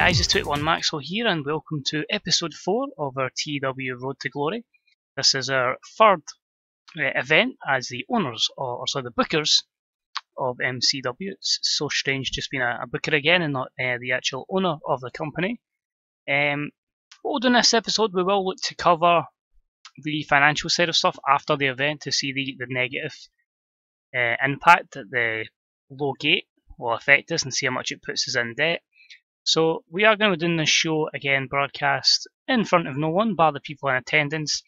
guys, it's 21 Maxwell here and welcome to episode 4 of our TW Road to Glory. This is our third event as the owners, or the bookers of MCW. It's so strange just being a booker again and not the actual owner of the company. What we'll do in this episode, we will look to cover the financial side of stuff after the event to see the negative impact that the low gate will affect us and see how much it puts us in debt. So we are going to be doing this show again, broadcast in front of no one bar the people in attendance,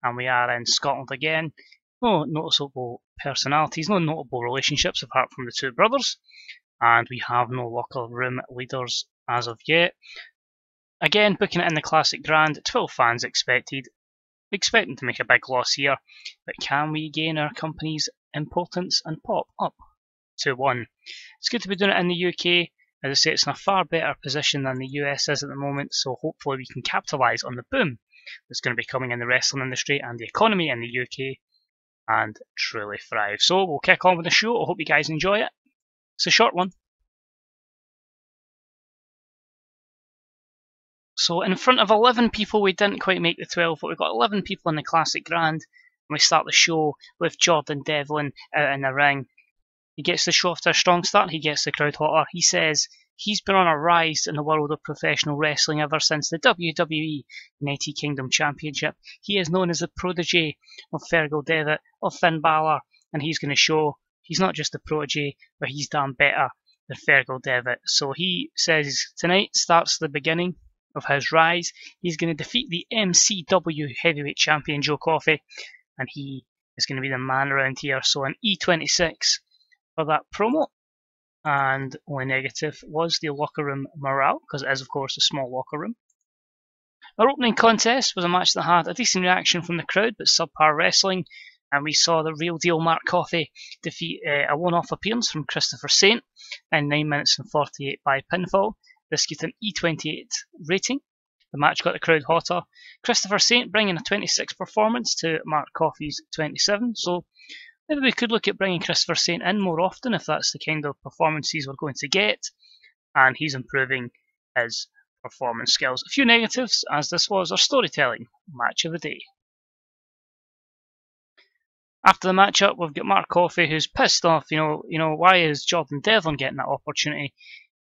and we are in Scotland again. No noticeable personalities, no notable relationships apart from the two brothers, and we have no locker room leaders as of yet. Again, booking it in the Classic Grand, 12 fans expected. Expecting to make a big loss here, but can we gain our company's importance and pop up to 1? It's good to be doing it in the UK. As I say, it's in a far better position than the US is at the moment, so hopefully we can capitalise on the boom that's going to be coming in the wrestling industry and the economy in the UK and truly thrive. So we'll kick on with the show. I hope you guys enjoy it. It's a short one. So in front of 11 people, we didn't quite make the 12, but we've got 11 people in the Classic Grand, and we start the show with Jordan Devlin out in the ring. He gets the show after a strong start, he gets the crowd hotter. He says he's been on a rise in the world of professional wrestling ever since the WWE United Kingdom Championship. He is known as the protege of Fergal Devitt, of Finn Balor, and he's going to show he's not just a protege, but he's done better than Fergal Devitt. So he says tonight starts the beginning of his rise. He's going to defeat the MCW Heavyweight Champion Joe Coffey, and he is going to be the man around here. So an E26 for that promo, and only negative was the locker room morale, because it is of course a small locker room. Our opening contest was a match that had a decent reaction from the crowd but subpar wrestling, and we saw the real deal Mark Coffey defeat a one-off appearance from Christopher Saint in 9 minutes and 48 by pinfall. This gets an E28 rating. The match got the crowd hotter. Christopher Saint bringing a 26 performance to Mark Coffey's 27, so maybe we could look at bringing Christopher Saint in more often if that's the kind of performances we're going to get, and he's improving his performance skills. A few negatives, as this was our storytelling match of the day. After the matchup, we've got Mark Coffey, who's pissed off. You know, why is Jordan Devlin getting that opportunity?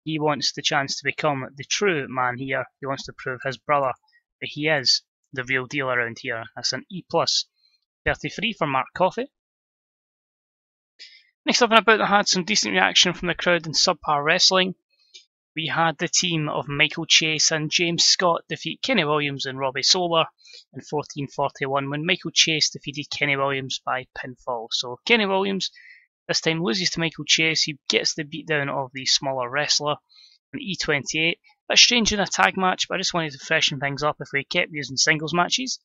He wants the chance to become the true man here. He wants to prove his brother that he is the real deal around here. That's an E plus 33 for Mark Coffey. Next up and about that had some decent reaction from the crowd in subpar wrestling. We had the team of Michael Chase and James Scott defeat Kenny Williams and Robbie Solar in 14:41 when Michael Chase defeated Kenny Williams by pinfall. So Kenny Williams this time loses to Michael Chase. He gets the beatdown of the smaller wrestler, an E28. Bit strange in a tag match, but I just wanted to freshen things up. If we kept using singles matches,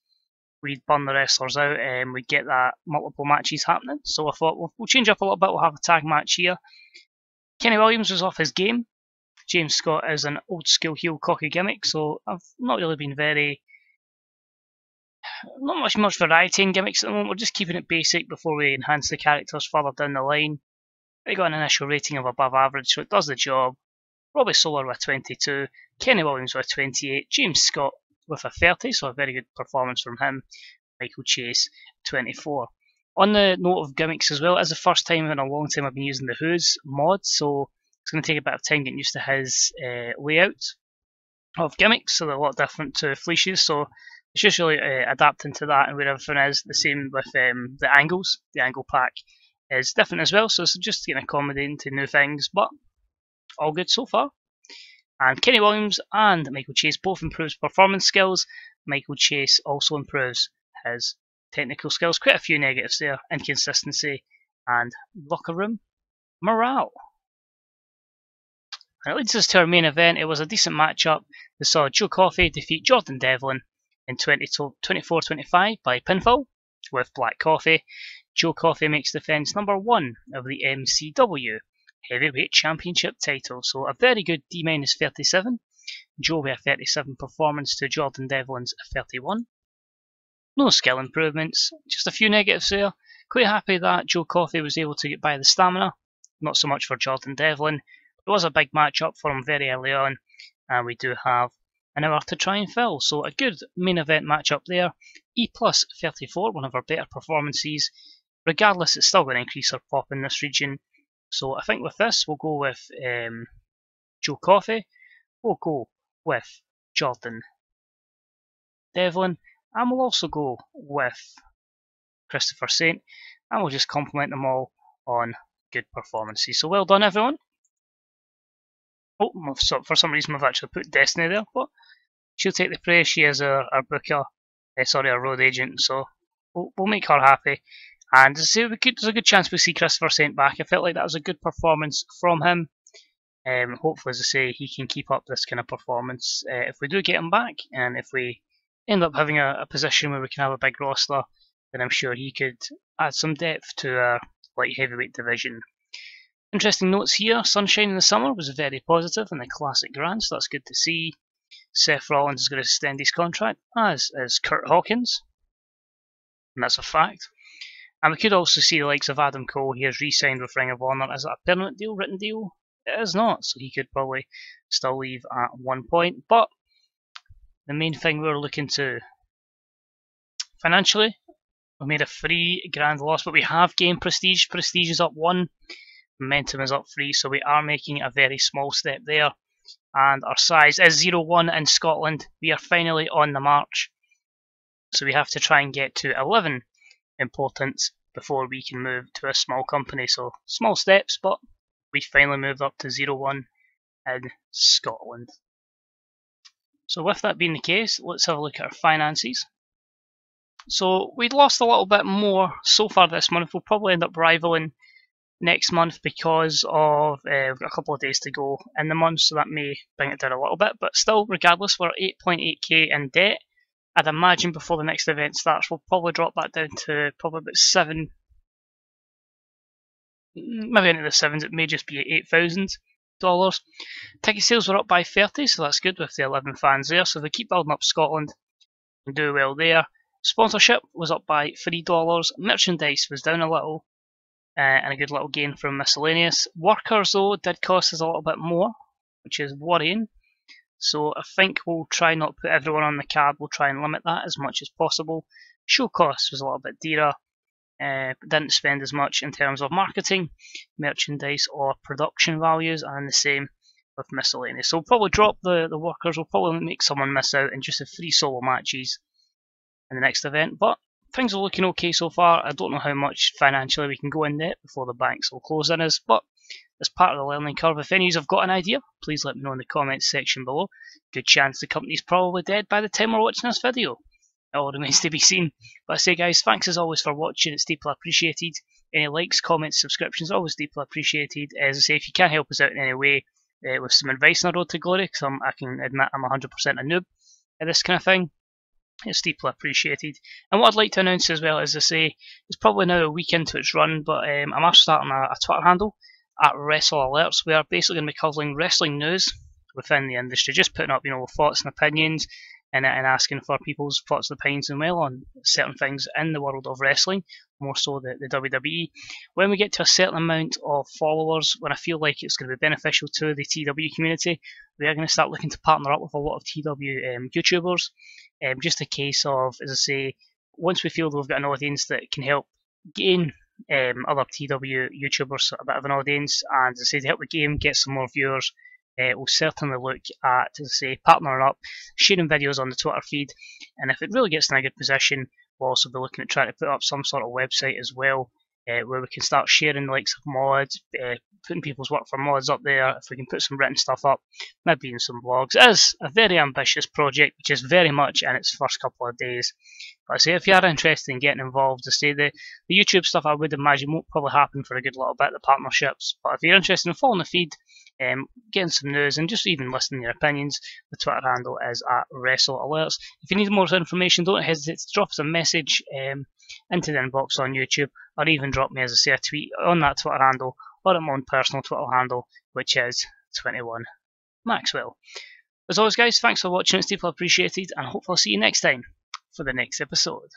we'd burn the wrestlers out and we'd get that multiple matches happening. So I thought we'll change up a little bit. We'll have a tag match here. Kenny Williams was off his game. James Scott is an old school heel cocky gimmick, so I've not really been not much variety in gimmicks at the moment. We're just keeping it basic before we enhance the characters further down the line. We got an initial rating of above average, so it does the job. Robbie Solar with 22, Kenny Williams with 28, James Scott with a 30, so a very good performance from him. Michael Chase, 24. On the note of gimmicks as well, it is the first time in a long time I've been using the Who's mod, so it's going to take a bit of time getting used to his layout of gimmicks, so they're a lot different to Fleish's, so it's just really adapting to that, and where everything is the same with the angles. The angle pack is different as well, so it's just getting accommodating to new things, but all good so far. And Kenny Williams and Michael Chase both improves performance skills. Michael Chase also improves his technical skills. Quite a few negatives there. Inconsistency and locker room morale. And it leads us to our main event. It was a decent matchup. We saw Joe Coffey defeat Jordan Devlin in 24-25 by pinfall with Black Coffey. Joe Coffey makes defence number 1 of the MCW Heavyweight Championship title. So a very good D-37. Joe with a 37 performance to Jordan Devlin's 31. No skill improvements, just a few negatives there. Quite happy that Joe Coffey was able to get by the stamina. Not so much for Jordan Devlin. It was a big match up for him very early on. and we do have an hour to try and fill. So a good main event matchup there. E plus 34, one of our better performances. Regardless, it's still going to increase our pop in this region. So I think with this, we'll go with Joe Coffey. We'll go with Jordan Devlin, and we'll also go with Christopher Saint, and we'll just compliment them all on good performances. So well done, everyone. Oh, for some reason we've actually put Destiny there, but she'll take the praise. She is our booker, our road agent, so we'll make her happy. And as I say, there's a good chance we'll see Christopher Saint back. I felt like that was a good performance from him. Hopefully, as I say, he can keep up this kind of performance. If we do get him back, and if we end up having a position where we can have a big roster, then I'm sure he could add some depth to our light heavyweight division. Interesting notes here. Sunshine in the summer was very positive in the Classic Grand, so that's good to see. Seth Rollins is going to extend his contract, as is Kurt Hawkins, and that's a fact. And we could also see the likes of Adam Cole. He has re-signed with Ring of Honor. Is that a permanent deal, written deal? It is not, so he could probably still leave at one point. But the main thing we're looking to financially, we made a $3,000 loss, but we have gained prestige. Prestige is up 1, momentum is up 3, so we are making a very small step there. And our size is 0-1 in Scotland. We are finally on the march, so we have to try and get to 11 importance before we can move to a small company. So small steps, but we finally moved up to 0-1 in Scotland. So with that being the case, let's have a look at our finances. So we'd lost a little bit more so far this month. We'll probably end up rivaling next month because of we've got a couple of days to go in the month, so that may bring it down a little bit. But still, regardless, we're at 8.8k in debt. I'd imagine before the next event starts, we'll probably drop that down to probably about 7, maybe into the 7s. It may just be at $8,000. Ticket sales were up by 30, so that's good with the 11 fans there. So if we keep building up Scotland and do well there. Sponsorship was up by $3. Merchandise was down a little, and a good little gain from miscellaneous. Workers, though, did cost us a little bit more, which is worrying. So I think we'll try not to put everyone on the card. We'll try and limit that as much as possible. Show costs was a little bit dearer, but didn't spend as much in terms of marketing, merchandise, or production values, and the same with miscellaneous. So we'll probably drop the workers. We'll probably make someone miss out and just have 3 solo matches in the next event. But things are looking okay so far. I don't know how much financially we can go in debt before the banks will close in us, but as part of the learning curve, if any of you have got an idea, please let me know in the comments section below. Good chance the company's probably dead by the time we're watching this video. It all remains to be seen. But I say, guys, thanks as always for watching. It's deeply appreciated. Any likes, comments, subscriptions, always deeply appreciated. As I say, if you can help us out in any way with some advice on the road to glory, because I can admit I'm 100% a noob at this kind of thing, it's deeply appreciated. And what I'd like to announce as well, as I say, it's probably now a week into its run, but I'm actually starting a Twitter handle at Wrestle Alerts. We are basically going to be covering wrestling news within the industry, just putting up, thoughts and opinions, and asking for people's thoughts and opinions and well on certain things in the world of wrestling, more so the WWE. When we get to a certain amount of followers, when I feel like it's going to be beneficial to the TW community, we are going to start looking to partner up with a lot of TW YouTubers. Just a case of, as I say, once we feel that we've got an audience that can help gain other TW YouTubers a bit of an audience, and as I say, to help the game get some more viewers, we'll certainly look at, as I say, partnering up, sharing videos on the Twitter feed, and if it really gets in a good position, we'll also be looking at trying to put up some sort of website as well, where we can start sharing the likes of mods, putting people's work for mods up there. If we can put some written stuff up, maybe in some blogs. It is a very ambitious project, which is very much in its first couple of days. But I say, if you are interested in getting involved, I say the YouTube stuff I would imagine won't probably happen for a good little bit, the partnerships. But if you're interested in following the feed, getting some news, and just even listening to your opinions, the Twitter handle is at Wrestle Alerts. If you need more information, don't hesitate to drop us a message into the inbox on YouTube, or even drop me, as I say, a tweet on that Twitter handle, or at my own personal Twitter handle, which is 21 Maxwell. As always, guys, thanks for watching. It's deeply appreciated, and hopefully I'll see you next time for the next episode.